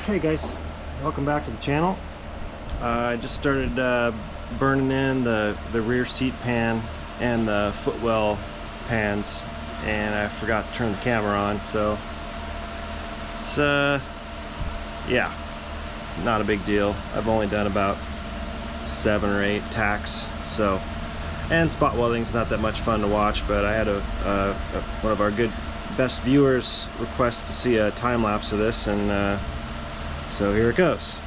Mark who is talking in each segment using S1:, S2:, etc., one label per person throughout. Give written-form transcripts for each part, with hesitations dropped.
S1: Hey guys, welcome back to the channel. I just started burning in the rear seat pan and the footwell pans, and I forgot to turn the camera on, so it's yeah, it's not a big deal. I've only done about 7 or 8 tacks, so, and spot welding's not that much fun to watch, but I had one of our best viewers request to see a time lapse of this, and so here it goes.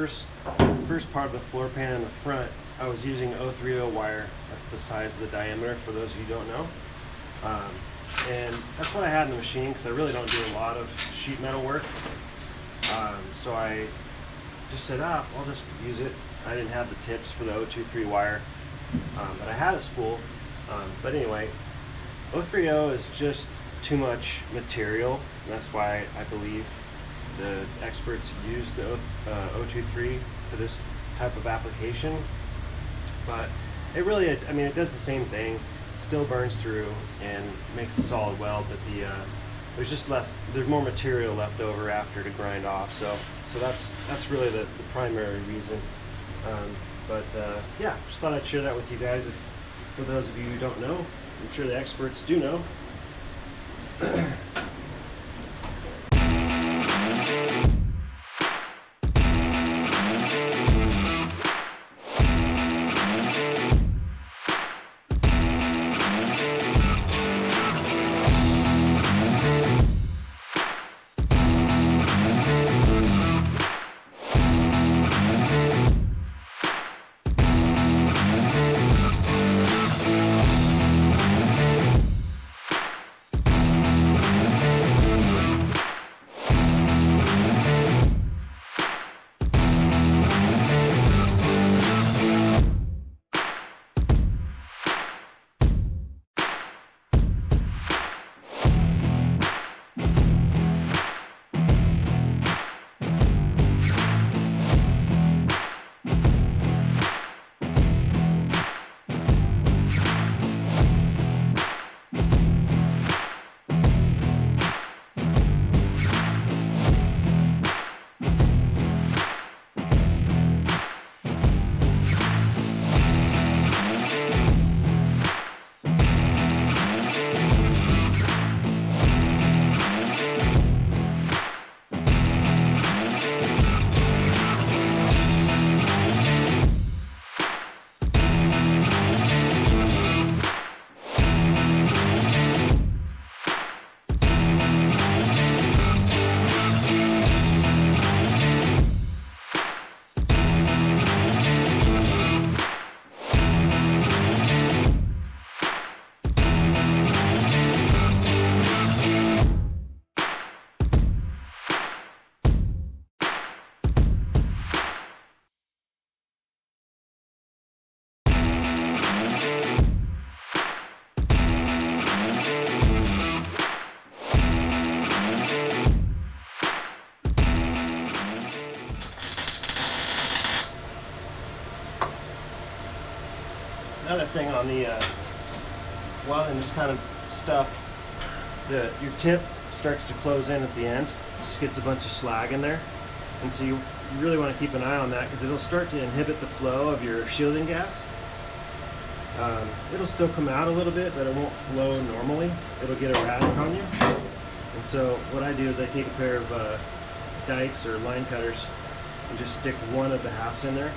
S1: first part of the floor pan in the front, I was using 030 wire. That's the size of the diameter for those of you who don't know. And that's what I had in the machine because I really don't do a lot of sheet metal work. So I just said, I'll just use it. I didn't have the tips for the 023 wire, but I had a spool. But anyway, 030 is just too much material. And that's why I believe the experts use the 023 for this type of application. But it really, I mean, it does the same thing. Still burns through and makes a solid weld, but there's more material left over after to grind off. So that's really the primary reason. Yeah, just thought I'd share that with you guys. For those of you who don't know, I'm sure the experts do know. Another thing on the welding, this kind of stuff, your tip starts to close in at the end, just gets a bunch of slag in there, and so you really want to keep an eye on that because it'll start to inhibit the flow of your shielding gas. It'll still come out a little bit, but it won't flow normally. It'll get erratic on you. And so what I do is I take a pair of dikes or line cutters and just stick one of the halves in there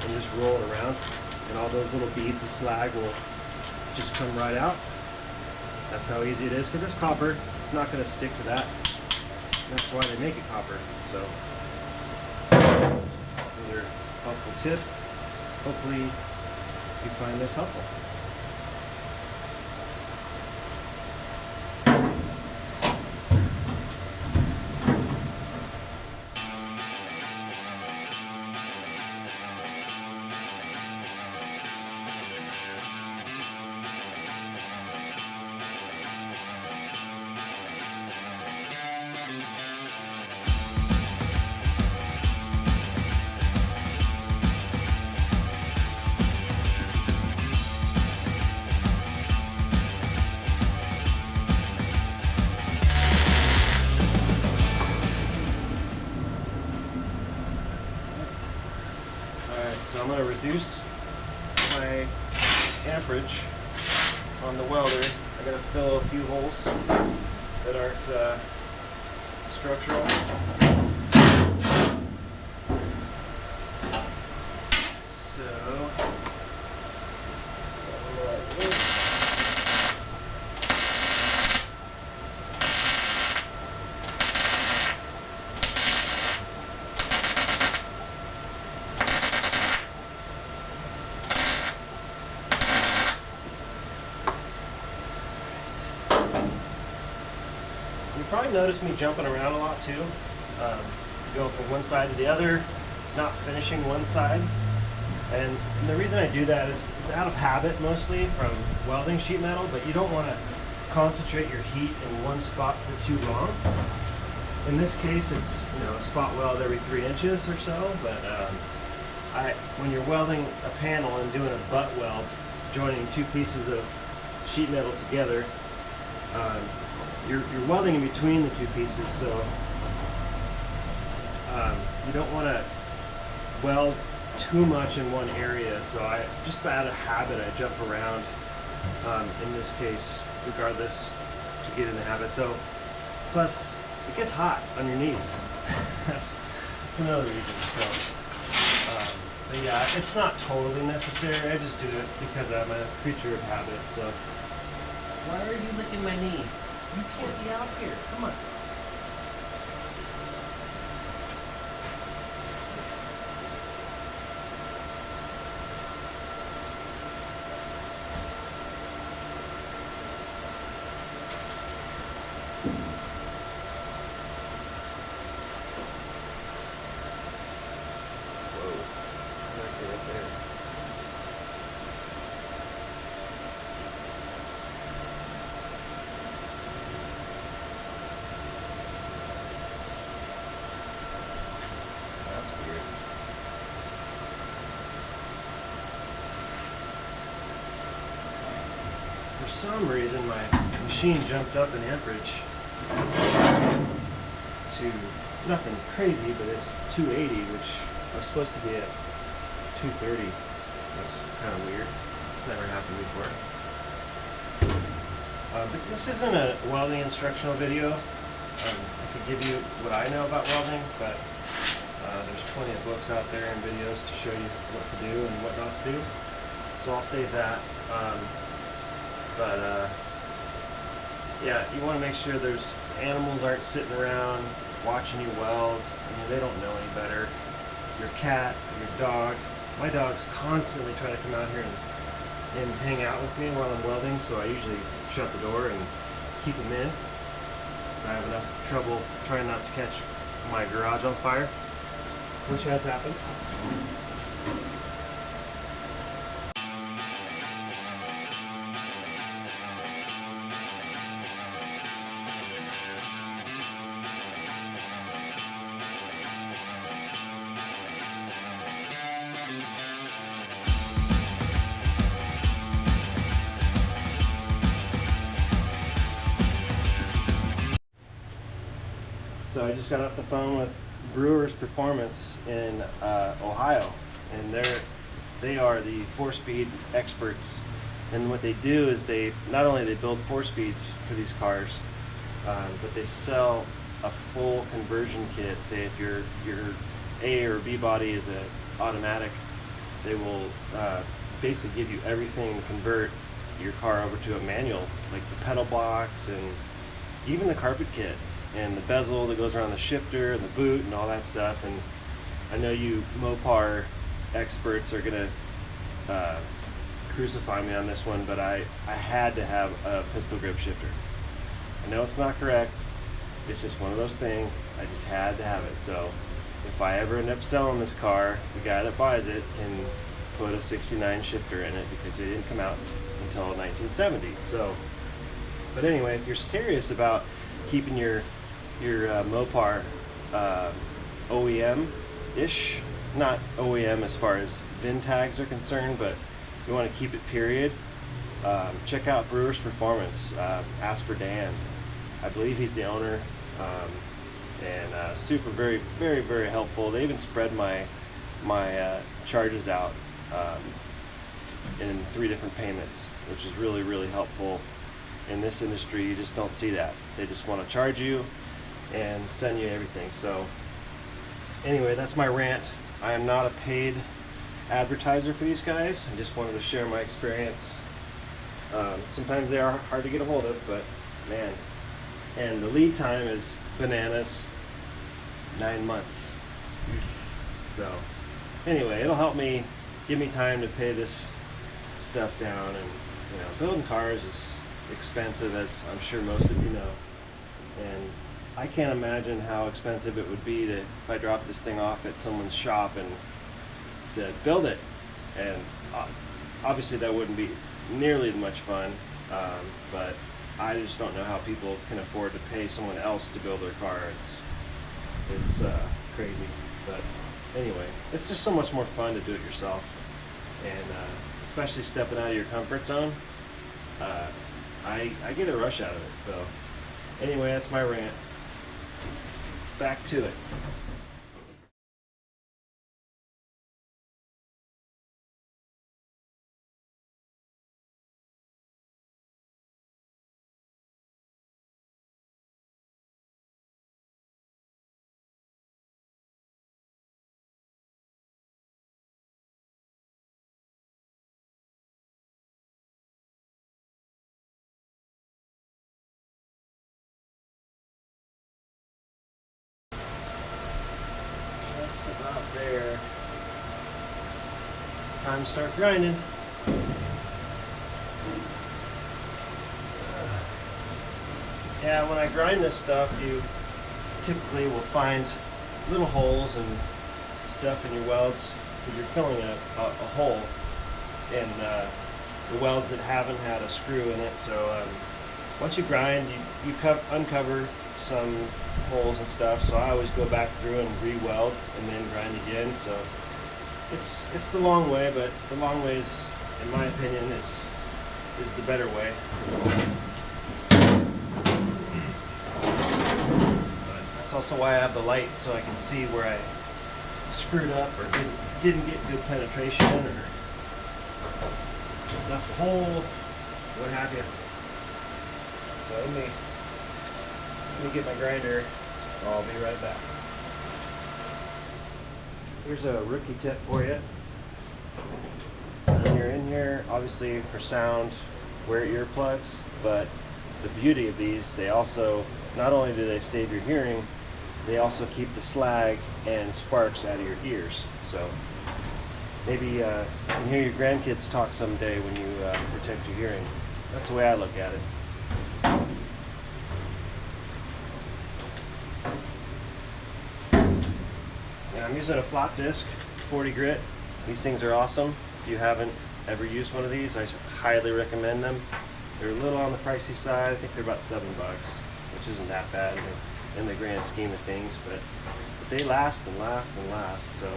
S1: and just roll it around, and all those little beads of slag will just come right out. That's how easy it is, because it's copper. It's not going to stick to that. That's why they make it copper. So another helpful tip. Hopefully you find this helpful. So I'm going to reduce my amperage on the welder. I'm going to fill a few holes that aren't structural. So like this. probably noticed me jumping around a lot too. Going from one side to the other, not finishing one side. And the reason I do that is it's out of habit mostly from welding sheet metal, but you don't want to concentrate your heat in one spot for too long. In this case, it's, you know, a spot weld every 3 inches or so, but when you're welding a panel and doing a butt weld, joining two pieces of sheet metal together, you're welding in between the two pieces, so you don't want to weld too much in one area. So I just out of habit I jump around in this case regardless to get in the habit. So plus it gets hot on your knees. that's another reason. So but yeah, it's not totally necessary. I just do it because I'm a creature of habit. So why are you licking my knee? You can't be out here. Come on. For some reason, my machine jumped up in amperage to nothing crazy, but it's 280, which was supposed to be at 230. That's kind of weird. It's never happened before. But this isn't a welding instructional video. I could give you what I know about welding, but there's plenty of books out there and videos to show you what to do and what not to do. So I'll save that. Yeah, you want to make sure there's animals aren't sitting around watching you weld. I mean, they don't know any better. Your cat, your dog. My dogs constantly try to come out here and hang out with me while I'm welding, so I usually shut the door and keep them in. So I have enough trouble trying not to catch my garage on fire, which has happened. So I just got off the phone with Brewer's Performance in Ohio, and they are the 4-speed experts. And what they do is they not only they build 4-speeds for these cars, but they sell a full conversion kit. Say if your A or B body is a automatic, they will basically give you everything to convert your car over to a manual, like the pedal box and even the carpet kit and the bezel that goes around the shifter and the boot and all that stuff. And I know you Mopar experts are gonna crucify me on this one, but I had to have a pistol grip shifter. I know it's not correct, it's just one of those things, I just had to have it. So if I ever end up selling this car, the guy that buys it can put a 69 shifter in it because it didn't come out until 1970. So, but anyway, if you're serious about keeping your Mopar OEM-ish, not OEM as far as VIN tags are concerned, but you want to keep it period, check out Brewer's Performance. Ask for Dan. I believe he's the owner, and super, very, very, very helpful. They even spread my charges out in 3 different payments, which is really, really helpful. In this industry, you just don't see that. They just want to charge you and send you everything. So anyway, that's my rant. I am not a paid advertiser for these guys. I just wanted to share my experience. Sometimes they are hard to get a hold of, but man, and the lead time is bananas, 9 months. So anyway, it'll help me, give me time to pay this stuff down. And you know, building cars is expensive, as I'm sure most of you know. and I can't imagine how expensive it would be to if I dropped this thing off at someone's shop and said build it, and obviously that wouldn't be nearly as much fun, but I just don't know how people can afford to pay someone else to build their car. It's crazy, but anyway, it's just so much more fun to do it yourself, and especially stepping out of your comfort zone. I get a rush out of it. So anyway, that's my rant. Back to it. Just about there. Time to start grinding. Yeah, when I grind this stuff, you typically will find little holes and stuff in your welds because you're filling a hole in the welds that haven't had a screw in it. So once you grind, you uncover some holes and stuff. So I always go back through and re-weld and then grind again. So it's the long way, but the long way is, in my opinion, is the better way. That's also why I have the light, so I can see where I screwed up or didn't get good penetration or left a hole, what have you. So let me get my grinder. I'll be right back. Here's a rookie tip for you. When you're in here, obviously for sound, wear earplugs, but the beauty of these, they also, not only do they save your hearing, they also keep the slag and sparks out of your ears. So maybe you can hear your grandkids talk someday when you protect your hearing. That's the way I look at it. And I'm using a flop disc, 40 grit. These things are awesome. If you haven't ever used one of these, I highly recommend them. They're a little on the pricey side. I think they're about $7, which isn't that bad in the grand scheme of things, but they last and last and last. So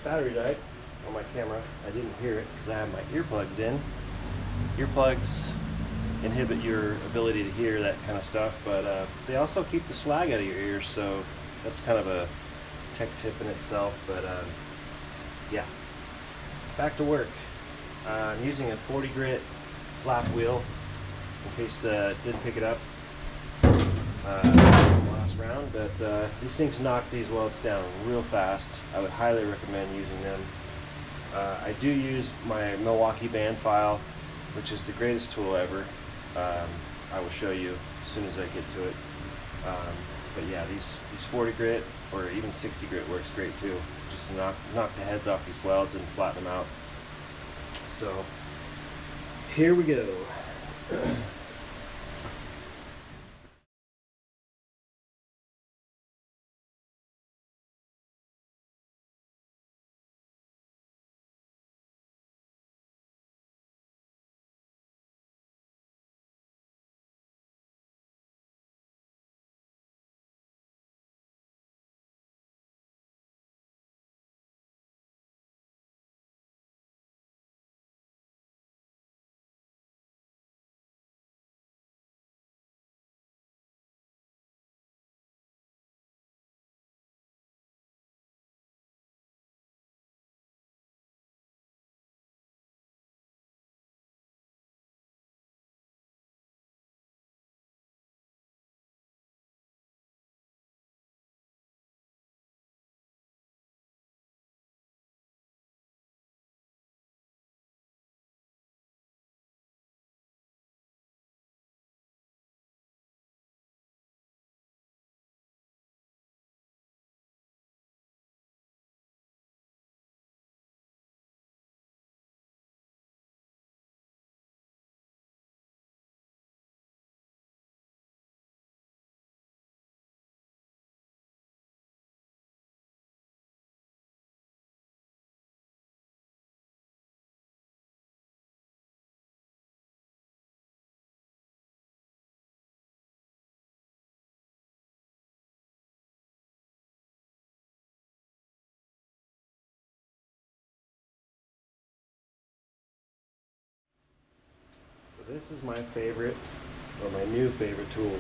S1: battery died on my camera. I didn't hear it because I have my earplugs in. Earplugs inhibit your ability to hear that kind of stuff, but they also keep the slag out of your ears, so that's kind of a tech tip in itself. But yeah, back to work. I'm using a 40 grit flap wheel in case didn't pick it up last round, but these things knock these welds down real fast. I would highly recommend using them. I do use my Milwaukee band file, which is the greatest tool ever. I will show you as soon as I get to it. But yeah, these 40 grit or even 60 grit works great too. Just knock the heads off these welds and flatten them out. So here we go. This is my favorite, or my new favorite tool,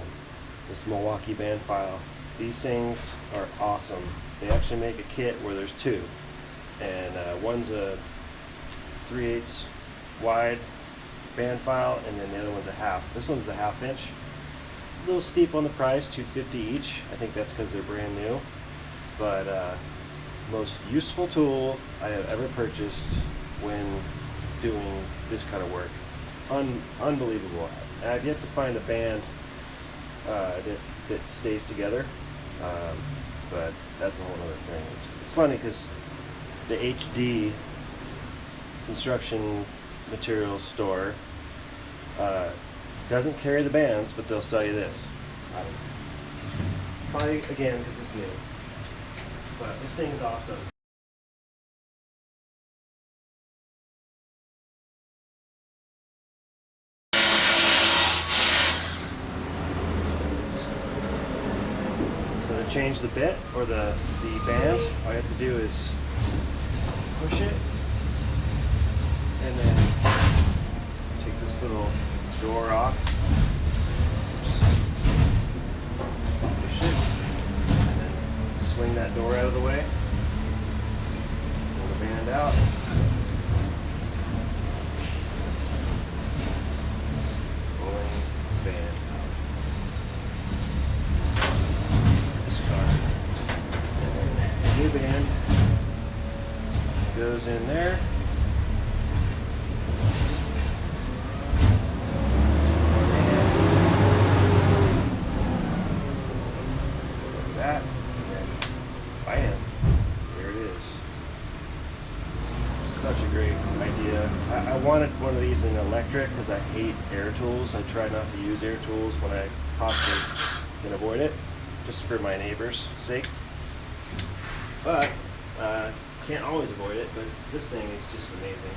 S1: this Milwaukee band file. These things are awesome. They actually make a kit where there's two, and one's a 3/8 wide band file, and then the other one's a half. This one's the 1/2 inch. A little steep on the price, $250 each. I think that's because they're brand new, but most useful tool I have ever purchased when doing this kind of work. Unbelievable. I've yet to find a band that stays together, but that's a whole other thing. It's funny because the HD construction materials store doesn't carry the bands, but they'll sell you this. Probably again because it's new, but this thing is awesome. So to change the bit or the band, all you have to do is push it, and then take this little door off. Push it, and then swing that door out of the way. Pull the band out. Pulling the band out. Discard. And then the new band goes in there. That, and then bam, there it is. Such a great idea. I wanted one of these in electric because I hate air tools. I try not to use air tools when I possibly can avoid it, just for my neighbor's sake. But can't always avoid it, but this thing is just amazing.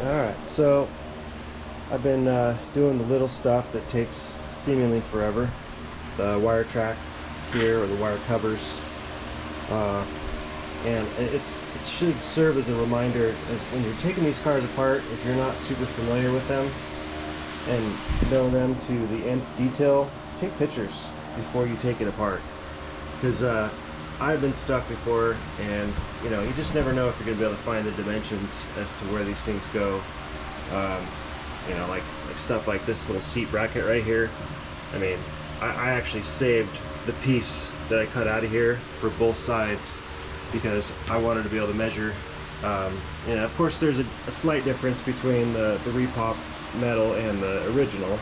S1: Alright, so I've been doing the little stuff that takes seemingly forever. The wire track here, or the wire covers. And it should serve as a reminder as when you're taking these cars apart, if you're not super familiar with them and know them to the nth detail, take pictures before you take it apart. Because I've been stuck before, and you know, you just never know if you're going to be able to find the dimensions as to where these things go. You know, like stuff like this little seat bracket right here. I mean, I actually saved the piece that I cut out of here for both sides because I wanted to be able to measure And of course there's a slight difference between the repop metal and the original,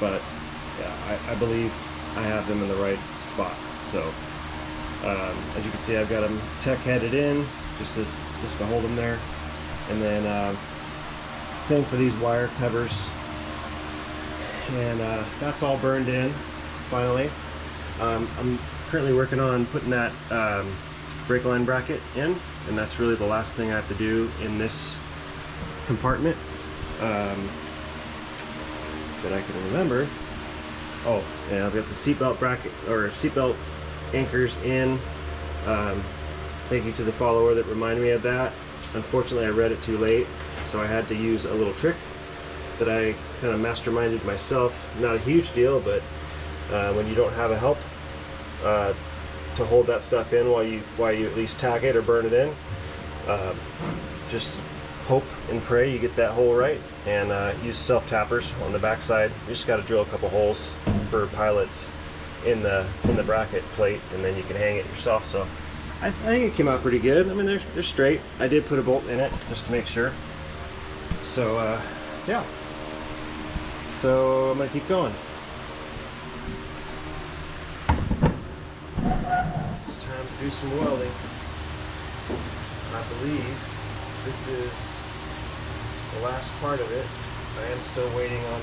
S1: but yeah, I believe I have them in the right spot. So as you can see, I've got them tech headed in just to hold them there, and then same for these wire covers, and that's all burned in finally. I'm currently working on putting that brake line bracket in, and that's really the last thing I have to do in this compartment that I can remember. Oh, and I've got the seatbelt bracket or seatbelt anchors in. Thank you to the follower that reminded me of that. Unfortunately, I read it too late, so I had to use a little trick that I kind of masterminded myself. Not a huge deal, but when you don't have a help to hold that stuff in while you at least tack it or burn it in, just hope and pray you get that hole right, and use self tappers on the back side. You just got to drill a couple holes for pilots in the bracket plate, and then you can hang it yourself. So I think it came out pretty good. I mean, they're straight. I did put a bolt in it just to make sure. So yeah, so I'm gonna keep going. It's time to do some welding. I believe this is the last part of it. I am still waiting on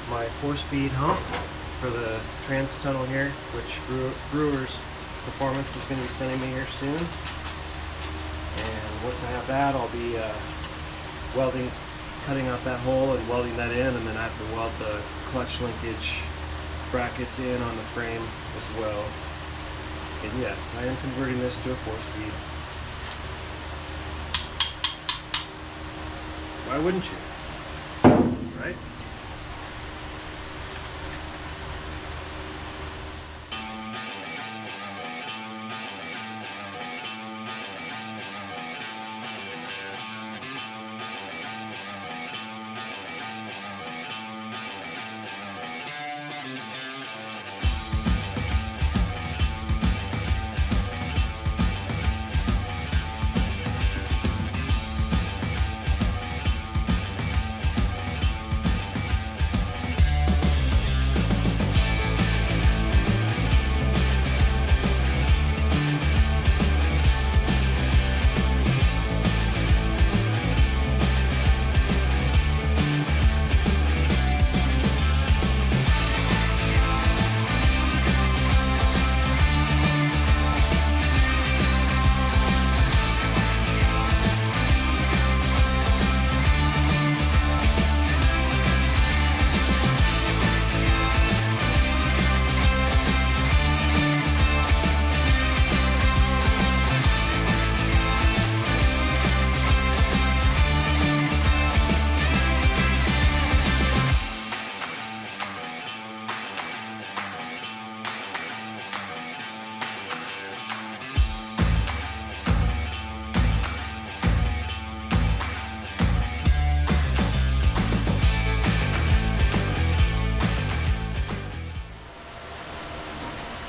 S1: my 4-speed hump for the trans tunnel here, which Brewer's Performance is going to be sending me here soon. And once I have that, I'll be welding, cutting out that hole and welding that in, and then I have to weld the clutch linkage brackets in on the frame as well. And yes, I am converting this to a 4-speed. Why wouldn't you? Right?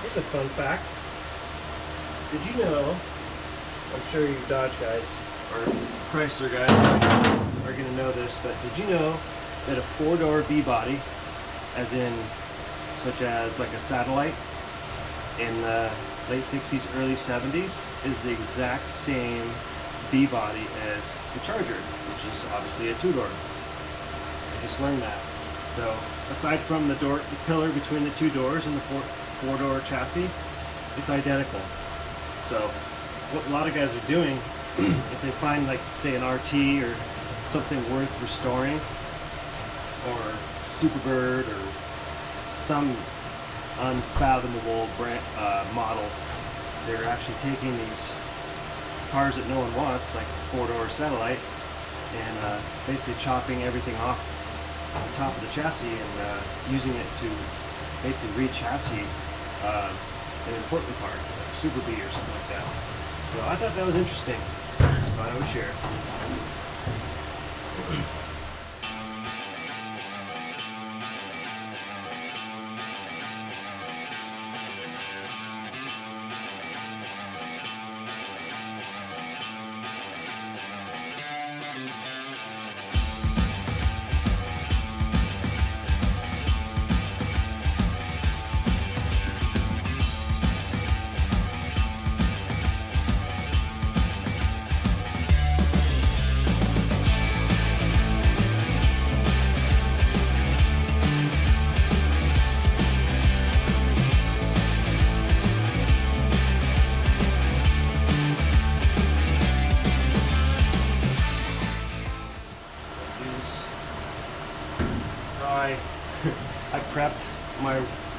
S1: Here's a fun fact. Did you know, I'm sure you Dodge guys or Chrysler guys are going to know this, but did you know that a 4-door B-body, as in such as like a Satellite in the late 60s, early 70s, is the exact same B-body as the Charger, which is obviously a 2-door. I just learned that. So aside from the pillar between the 2 doors and the 4-door chassis, it's identical. So what a lot of guys are doing, if they find, like, say an RT or something worth restoring, or Superbird or some unfathomable brand, model, they're actually taking these cars that no one wants, like the 4-door Satellite, and basically chopping everything off the top of the chassis and using it to basically re-chassis an important part, like a Super B or something like that. So I thought that was interesting. Just thought I would share.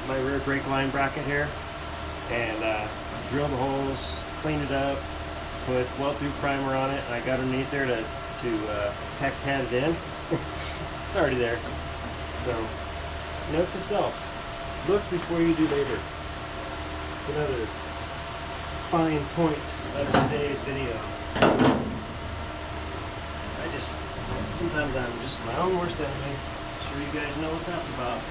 S1: my rear brake line bracket here, and drilled the holes, cleaned it up, put weld-through primer on it, and I got underneath there to tech pad it in. It's already there. So, note to self, look before you do labor. It's another fine point of today's video. Sometimes I'm just my own worst enemy. I'm sure you guys know what that's about.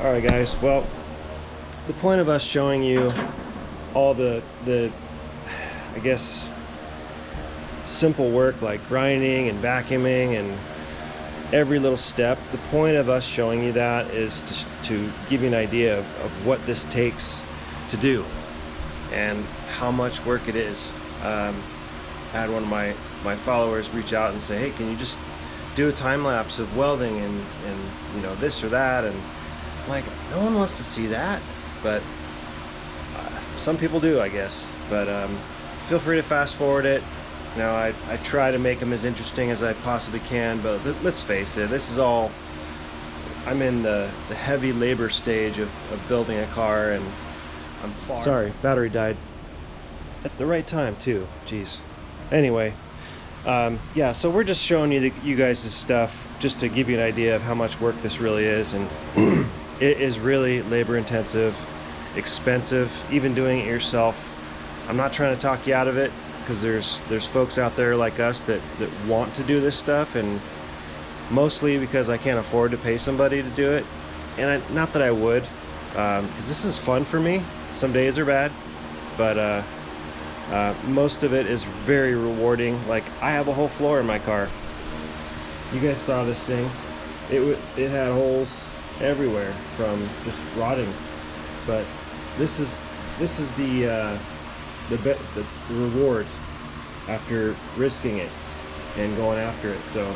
S1: Alright guys, well, the point of us showing you all the I guess simple work like grinding and vacuuming and every little step, the point of us showing you that is to give you an idea of what this takes to do and how much work it is. I had one of my followers reach out and say, hey, can you just do a time lapse of welding and you know, this or that, and I'm like, no one wants to see that, but some people do, I guess. But feel free to fast forward it. You know, I try to make them as interesting as I possibly can, but let's face it, this is all, I'm in the heavy labor stage of building a car, and I'm far. Sorry, battery died at the right time too. Jeez. Anyway, yeah, so we're just showing you guys this stuff just to give you an idea of how much work this really is, and it is really labor intensive, expensive, even doing it yourself. I'm not trying to talk you out of it, because there's folks out there like us that want to do this stuff, and mostly because I can't afford to pay somebody to do it. And not that I would, because this is fun for me. Some days are bad, but Most of it is very rewarding. Like, I have a whole floor in my car. You guys saw this thing. It had holes everywhere from just rotting. But this is the reward after risking it and going after it. So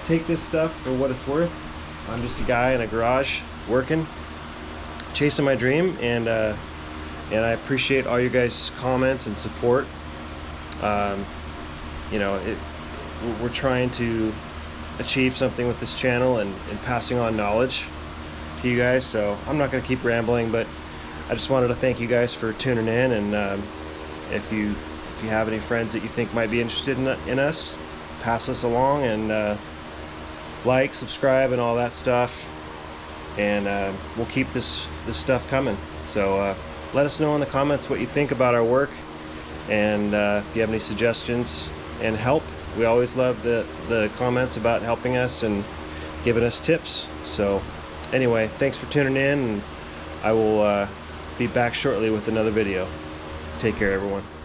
S1: take this stuff for what it's worth. I'm just a guy in a garage working, chasing my dream, and I appreciate all you guys' comments and support. You know, we're trying to achieve something with this channel and passing on knowledge to you guys. So I'm not going to keep rambling, but I just wanted to thank you guys for tuning in. And if you have any friends that you think might be interested in us, pass us along, and like, subscribe, and all that stuff. And we'll keep this stuff coming. So let us know in the comments what you think about our work, and if you have any suggestions and help. We always love the comments about helping us and giving us tips. So anyway, thanks for tuning in, and I will be back shortly with another video. Take care, everyone.